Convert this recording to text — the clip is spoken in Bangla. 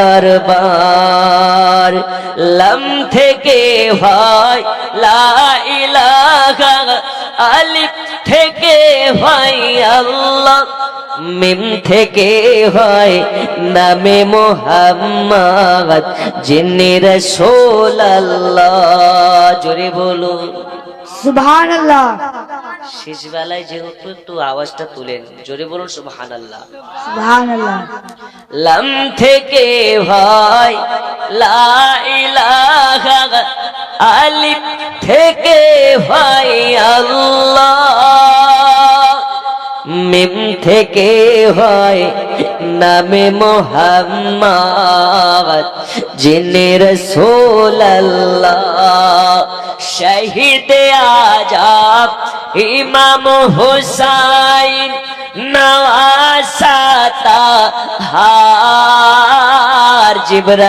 বারবার লাম থেকে হয় লা ইলাহা, আলিফ থেকে হয় আল্লাহ, মিম থেকে হয় নামে মুহাম্মদ যিনি রাসূলুল্লাহ। জোরে বলুন সুবহানাল্লাহ। শেষ বেলায় যেহেতু একটু আওয়াজটা তুলেন, জোরে বলুন সুবহানাল্লাহ। সুবহানাল্লাহ। লাম থেকে হয় লা ইলাহা, আলিফ থেকে হয় আল্লাহ, মিম থেকে হয় নামে মুহাম্মদ যিনি রাসূলুল্লাহ। শহীদ আজম ইমাম হুসাইন নওয়াসাতা হার জিবরা